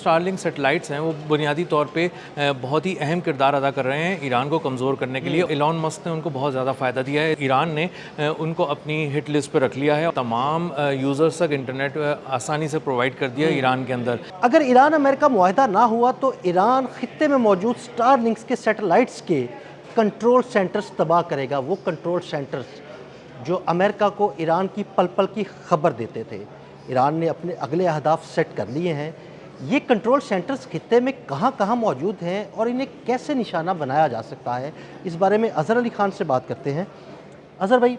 Starlink satellites हैं वो बुनियादी तौर पे बहुत ही अहम किरदार अदा कर रहे हैं ईरान को कमज़ोर करने के लिए। एलन मस्क ने उनको बहुत ज़्यादा फ़ायदा दिया है। ईरान ने उनको अपनी हिट लिस्ट पर रख लिया है। तमाम यूज़र्स तक इंटरनेट आसानी से प्रोवाइड कर दिया ईरान के अंदर। अगर ईरान अमेरिका मुआहदा ना हुआ तो ईरान खित्ते में मौजूद स्टारलिंक्स के सैटेलाइट्स के कंट्रोल सेंटर्स तबाह करेगा। वो कंट्रोल सेंटर्स जो अमेरिका को ईरान की पल पल की खबर देते थे। ईरान ने अपने अगले अहदाफ सेट कर लिए हैं। ये कंट्रोल सेंटर्स खित्ते में कहाँ कहाँ मौजूद हैं और इन्हें कैसे निशाना बनाया जा सकता है, इस बारे में अज़हर अली ख़ान से बात करते हैं। अज़हर भाई,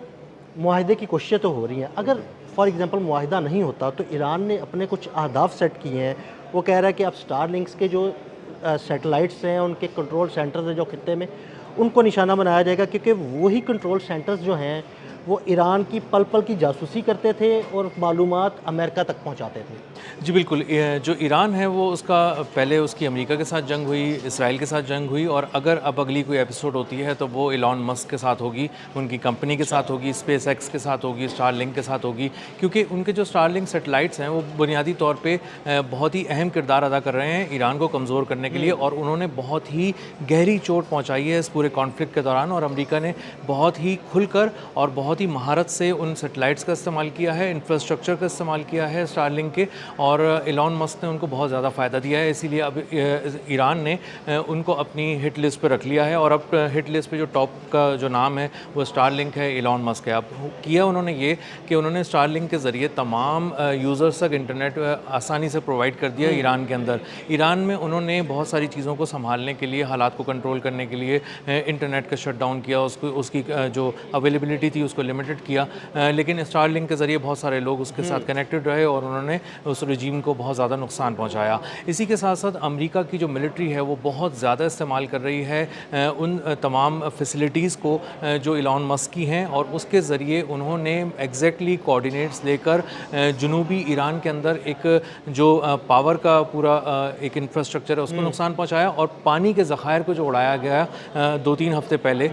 मुआहदे की कोशिशें तो हो रही हैं, अगर फॉर एग्ज़ाम्पल मुआहदा नहीं होता तो ईरान ने अपने कुछ अहदाफ सेट किए हैं। वो कह रहा है कि अब स्टारलिंक्स के जो सैटेलाइट्स हैं, उनके कंट्रोल सेंटर्स हैं जो खित्ते में, उनको निशाना बनाया जाएगा, क्योंकि वही कंट्रोल सेंटर्स जो हैं वो ईरान की पल पल की जासूसी करते थे और मालूमात अमेरिका तक पहुंचाते थे। जी बिल्कुल, जो ईरान है वो उसका पहले उसकी अमेरिका के साथ जंग हुई, इसराइल के साथ जंग हुई, और अगर अब अगली कोई एपिसोड होती है तो वो एलन मस्क के साथ होगी, उनकी कंपनी के साथ होगी, स्पेस एक्स के साथ होगी, स्टारलिंक के साथ होगी। क्योंकि उनके जो स्टारलिंक सैटेलाइट्स हैं वो बुनियादी तौर पे बहुत ही अहम किरदार अदा कर रहे हैं ईरान को कमज़ोर करने के लिए, और उन्होंने बहुत ही गहरी चोट पहुँचाई है इस पूरे कॉन्फ्लिक्ट के दौरान। और अमेरिका ने बहुत ही खुलकर और बहुत ही महारत से उन सैटेलाइट्स का इस्तेमाल किया है, इंफ्रास्ट्रक्चर का इस्तेमाल किया है स्टारलिंक के, और एलन मस्क ने उनको बहुत ज़्यादा फ़ायदा दिया है। इसीलिए अब ईरान ने उनको अपनी हिट लिस्ट पर रख लिया है, और अब हिट लिस्ट पे जो टॉप का जो नाम है वो स्टारलिंक है, एलन मस्क है। अब किया उन्होंने ये कि उन्होंने स्टारलिंक के ज़रिए तमाम यूज़र्स तक इंटरनेट आसानी से प्रोवाइड कर दिया ईरान के अंदर। ईरान में उन्होंने बहुत सारी चीज़ों को संभालने के लिए, हालात को कंट्रोल करने के लिए इंटरनेट का शट डाउन किया, उसकी जो अवेलेबिलिटी थी उसको लिमिटेड किया, लेकिन स्टारलिंक के ज़रिए बहुत सारे लोग उसके साथ कनेक्टेड रहे और उन्होंने उस रजीम को बहुत ज़्यादा नुकसान पहुंचाया। इसी के साथ साथ अमेरिका की जो मिलिट्री है वो बहुत ज़्यादा इस्तेमाल कर रही है उन तमाम फैसिलिटीज़ को जो एलन मस्क की हैं, और उसके ज़रिए उन्होंने एग्जैक्टली कोऑर्डिनेट्स लेकर जनूबी ईरान के अंदर एक जो पावर का पूरा एक इंफ्रास्ट्रक्चर है उसको नुकसान पहुँचाया, और पानी के ज़खायर को जो उड़ाया गया 2-3 हफ्ते पहले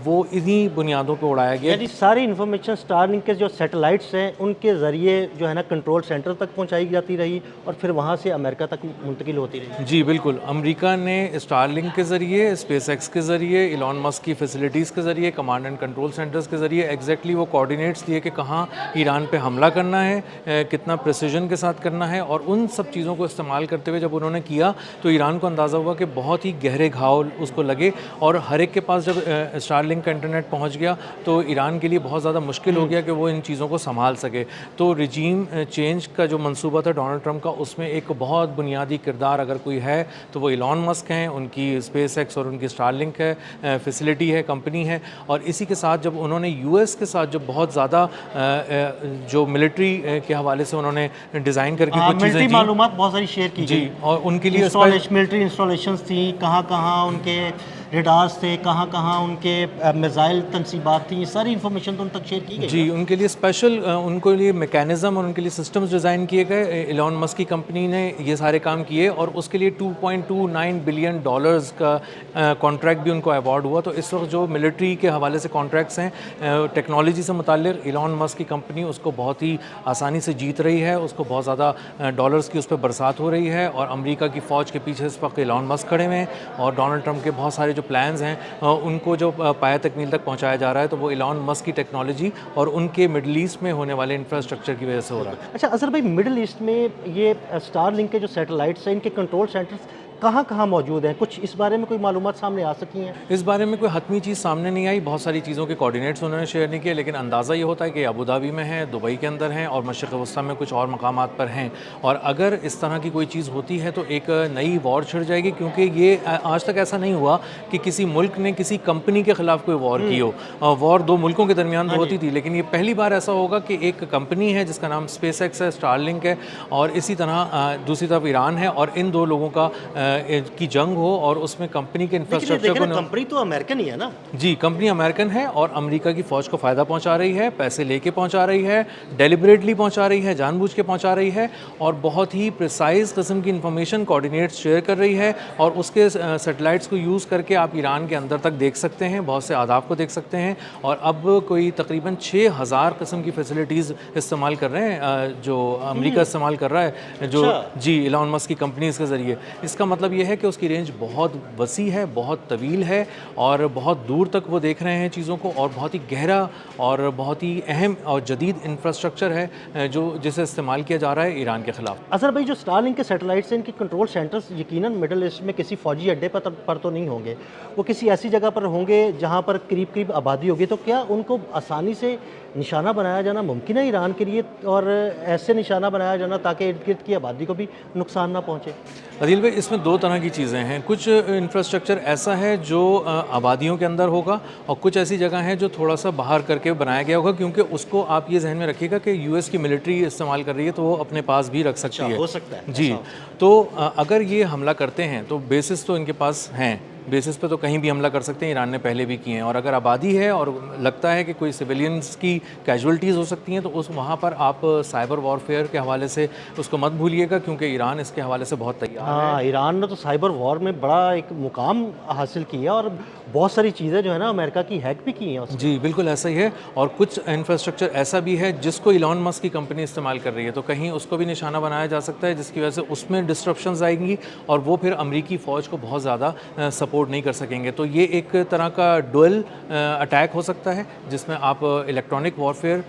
वो इन्हीं बुनियादों पर उड़ाया गया। यानी सारी इन्फॉर्मेशन स्टारलिंक के जो सैटेलाइट्स हैं उनके ज़रिए जो है ना कंट्रोल सेंटर तक पहुंचाई जाती रही और फिर वहां से अमेरिका तक मुंतकिल होती रही। जी बिल्कुल, अमेरिका ने स्टारलिंक के ज़रिए, स्पेस एक्स के ज़रिए, एलन मस्क की फैसिलिटीज़ के ज़रिए, कमांड एंड कंट्रोल सेंटर्स के ज़रिए एग्जैक्टली वो कोऑर्डिनेट्स दिए कि कहाँ ईरान पे हमला करना है, कितना प्रिसिजन के साथ करना है, और उन सब चीज़ों को इस्तेमाल करते हुए जब उन्होंने किया तो ईरान को अंदाज़ा हुआ कि बहुत ही गहरे घाव उसको लगे, और हर एक के पास जब स्टारलिंक का इंटरनेट पहुँच गया तो ईरान के लिए बहुत ज़्यादा मुश्किल हो गया कि वो इन चीज़ों को संभाल सके। तो रिजीम चेंज का जो मंसूबा था डोनाल्ड ट्रंप का, उसमें एक बहुत बुनियादी किरदार अगर कोई है तो वो एलन मस्क हैं, उनकी स्पेस एक्स और उनकी स्टारलिंक है, फैसिलिटी है, कंपनी है। और इसी के साथ जब उन्होंने यूएस के साथ जो बहुत ज़्यादा जो मिलिट्री के हवाले से उन्होंने डिज़ाइन करके कुछ चीज़ें दी, मालूमात बहुत सारी शेयर की जी, और उनके लिए मिलिट्री इंस्टॉलेशंस थी, कहाँ कहाँ उनके रेडार्स थे, कहाँ कहाँ उनके मिसाइल तनसीबात थी, सारी इन्फॉर्मेशन तो उन तक शेयर की गई। जी, उनके लिए स्पेशल उनको लिए मैकेनिज़्म और उनके लिए सिस्टम्स डिज़ाइन किए गए। एलन मस्क की कंपनी ने ये सारे काम किए, और उसके लिए $2.29 बिलियन का कॉन्ट्रैक्ट भी उनको अवार्ड हुआ। तो इस वक्त जो मिलिट्री के हवाले से कॉन्ट्रैक्ट्स हैं टेक्नोलॉजी से मुताल्लिक़, एलन मस्क की कंपनी उसको बहुत ही आसानी से जीत रही है, उसको बहुत ज़्यादा डॉलर्स की उस पर बरसात हो रही है, और अमेरिका की फ़ौज के पीछे इस वक्त एलन मस्क खड़े हुए हैं, और डोनाल्ड ट्रंप के बहुत सारे जो प्लान्स हैं उनको जो पाया तकमील तक पहुंचाया जा रहा है तो वो एलन मस्क की टेक्नोलॉजी और उनके मिडल ईस्ट में होने वाले इंफ्रास्ट्रक्चर की वजह से हो रहा है। अच्छा अज़हर भाई, मिडल ईस्ट में ये स्टारलिंक के जो सैटेलाइट्स हैं, इनके कंट्रोल सेंटर्स कहाँ कहाँ मौजूद हैं? कुछ इस बारे में कोई मालूमात सामने आ सकी हैं? इस बारे में कोई हतमी चीज़ सामने नहीं आई, बहुत सारी चीज़ों के कोऑर्डिनेट्स उन्होंने शेयर नहीं किए, लेकिन अंदाज़ा ये होता है कि अबू धाबी में है, दुबई के अंदर हैं, और मशरिक़ वस्ता में कुछ और मकामात पर हैं। और अगर इस तरह की कोई चीज़ होती है तो एक नई वॉर छिड़ जाएगी, क्योंकि ये आज तक ऐसा नहीं हुआ कि किसी मुल्क ने किसी कंपनी के ख़िलाफ़ कोई वॉर की हो। वॉर दो मुल्कों के दरमियान तो होती थी, लेकिन ये पहली बार ऐसा होगा कि एक कंपनी है जिसका नाम स्पेस एक्स है, स्टारलिंक है, और इसी तरह दूसरी तरफ ईरान है, और इन दो लोगों का की जंग हो और उसमें कंपनी के लेकिन इंफ्रास्ट्रक्चर देखिए को ना, कंपनी तो अमेरिकन ही है ना। जी, कंपनी अमेरिकन है और अमेरिका की फ़ौज को फ़ायदा पहुंचा रही है, पैसे लेके पहुंचा रही है, डेलिबरेटली पहुंचा रही है, जानबूझ के पहुंचा रही है और बहुत ही प्रिसाइज़ किस्म की इन्फॉर्मेशन कोऑर्डिनेट्स शेयर कर रही है और उसके सैटेलाइट्स को यूज़ करके आप ईरान के अंदर तक देख सकते हैं, बहुत से आदाब को देख सकते हैं और अब कोई तकरीबन 6000 किस्म की फैसिलिटीज़ इस्तेमाल कर रहे हैं जो अमेरिका इस्तेमाल कर रहा है, जो जी इलॉन मस्क की कंपनीज़ के ज़रिए। इसका मतलब ये है कि उसकी रेंज बहुत वसी है, बहुत तवील है और बहुत दूर तक वो देख रहे हैं चीज़ों को और बहुत ही गहरा और बहुत ही अहम और जदीद इंफ्रास्ट्रक्चर है जो जिसे इस्तेमाल किया जा रहा है ईरान के ख़िलाफ़। अज़हर भाई, जो स्टारलिंक के सैटेलाइट्स हैं, इनके कंट्रोल सेंटर्स यकीनन मिडल ईस्ट में किसी फौजी अड्डे पर तो नहीं होंगे, वो किसी ऐसी जगह पर होंगे जहाँ पर करीब करीब आबादी होगी, तो क्या उनको आसानी से निशाना बनाया जाना मुमकिन है ईरान के लिए, और ऐसे निशाना बनाया जाना ताकि इर्द गिर्द की आबादी को भी नुकसान ना पहुँचे? अदील भाई, इसमें दो तरह की चीज़ें हैं। कुछ इंफ्रास्ट्रक्चर ऐसा है जो आबादियों के अंदर होगा और कुछ ऐसी जगह है जो थोड़ा सा बाहर करके बनाया गया होगा, क्योंकि उसको आप ये जहन में रखिएगा कि यूएस की मिलिट्री इस्तेमाल कर रही है तो वो अपने पास भी रख सकती है। हो सकता है जी, तो अगर ये हमला करते हैं तो बेसिस तो इनके पास हैं, बेसिस पे तो कहीं भी हमला कर सकते हैं, ईरान ने पहले भी किए हैं। और अगर आबादी है और लगता है कि कोई सिविलियंस की कैजुअल्टीज़ हो सकती हैं तो उस वहाँ पर आप साइबर वॉरफेयर के हवाले से उसको मत भूलिएगा, क्योंकि ईरान इसके हवाले से बहुत तैयार है। हाँ, ईरान ने तो साइबर वॉर में बड़ा एक मुकाम हासिल किया और बहुत सारी चीज़ें जो है ना अमेरिका की हैक भी की हैं उसने। जी, बिल्कुल ऐसा ही है। और कुछ इंफ्रास्ट्रक्चर ऐसा भी है जिसको इलॉन मस्क की कंपनी इस्तेमाल कर रही है, तो कहीं उसको भी निशाना बनाया जा सकता है, जिसकी वजह से उसमें डिस्ट्रप्शंस आएंगी और वो फिर अमरीकी फ़ौज को बहुत ज़्यादा सपोर्ट नहीं कर सकेंगे। तो ये एक तरह का डुअल अटैक हो सकता है, जिसमें आप इलेक्ट्रॉनिक वॉरफेयर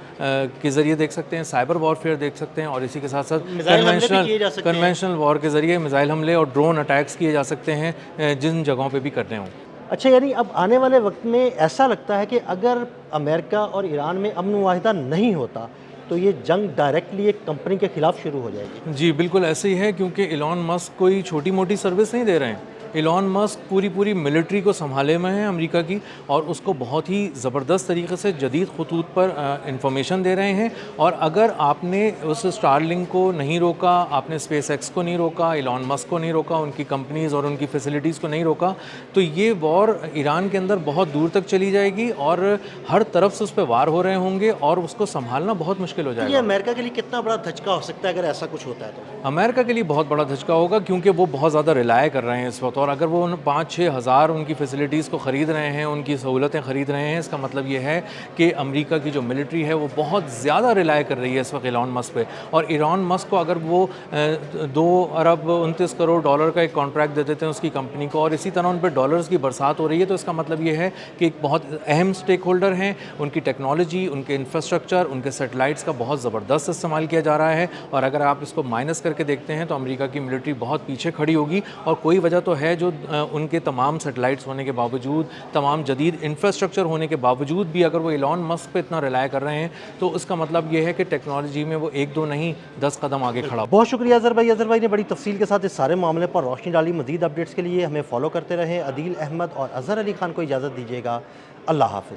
के ज़रिए देख सकते हैं, साइबर वॉरफेयर देख सकते हैं और इसी के साथ साथ मिसाइल हमले भी किए जा सकते हैं। कन्वेंशनल वॉर के ज़रिए मिसाइल हमले और ड्रोन अटैक्स किए जा सकते हैं जिन जगहों पे भी करने हों। अच्छा, यानी अब आने वाले वक्त में ऐसा लगता है कि अगर अमेरिका और ईरान में अमन मुआहिदा नहीं होता तो ये जंग डायरेक्टली एक कंपनी के खिलाफ शुरू हो जाएगी। जी, बिल्कुल ऐसे ही है, क्योंकि इलॉन मस्क कोई छोटी मोटी सर्विस नहीं दे रहे हैं। इलॉन मस्क पूरी मिलिट्री को संभाले में है अमेरिका की और उसको बहुत ही ज़बरदस्त तरीके से जदीद खतूत पर इंफॉर्मेशन दे रहे हैं। और अगर आपने उस स्टारलिंक को नहीं रोका, आपने स्पेस एक्स को नहीं रोका, इलॉन मस्क को नहीं रोका, उनकी कंपनीज़ और उनकी फैसिलिटीज़ को नहीं रोका, तो ये वॉर ईरान के अंदर बहुत दूर तक चली जाएगी और हर तरफ से उस पर वार हो रहे होंगे और उसको संभालना बहुत मुश्किल हो ये जाएगा। अमेरिका के लिए कितना बड़ा धचका हो सकता है अगर ऐसा कुछ होता है तो? अमेरिका के लिए बहुत बड़ा धचका होगा, क्योंकि वो बहुत ज़्यादा रिलाय कर रहे हैं इस वक्त। और अगर वो उन 5-6 हज़ार उनकी फैसिलिटीज़ को ख़रीद रहे हैं, उनकी सहूलतें ख़रीद रहे हैं, इसका मतलब ये है कि अमेरिका की जो मिलिट्री है वो बहुत ज़्यादा रिलाय कर रही है इस वक्त इलॉन मस्क पे। और इलॉन मस्क को अगर वो 2 अरब 29 करोड़ डॉलर का एक कॉन्ट्रैक्ट दे देते हैं उसकी कंपनी को और इसी तरह उन पर डॉलर्स की बरसात हो रही है, तो इसका मतलब ये है कि एक बहुत अहम स्टेक होल्डर हैं, उनकी टेक्नोलॉजी, उनके इंफ्रास्ट्रक्चर, उनके सैटेलाइट्स का बहुत ज़बरदस्त इस्तेमाल किया जा रहा है। और अगर आप इसको माइनस करके देखते हैं तो अमेरिका की मिलिट्री बहुत पीछे खड़ी होगी। और कोई वजह तो है जो उनके तमाम सैटेलाइट्स होने के बावजूद, तमाम जदीद इंफ्रास्ट्रक्चर होने के बावजूद भी अगर वो इलॉन मस्क पे इतना रिलाय कर रहे हैं, तो उसका मतलब ये है कि टेक्नोलॉजी में वो 1-2 नहीं 10 कदम आगे खड़ा। बहुत शुक्रिया अज़हर भाई। अज़हर भाई ने बड़ी तफसील के साथ इस सारे मामले पर रोशनी डाली। मज़ीद अपडेट्स के लिए हमें फॉलो करते रहें। अदील अहमद और अज़हर अली खान को इजाज़त दीजिएगा। अल्लाह हाफ़िज़।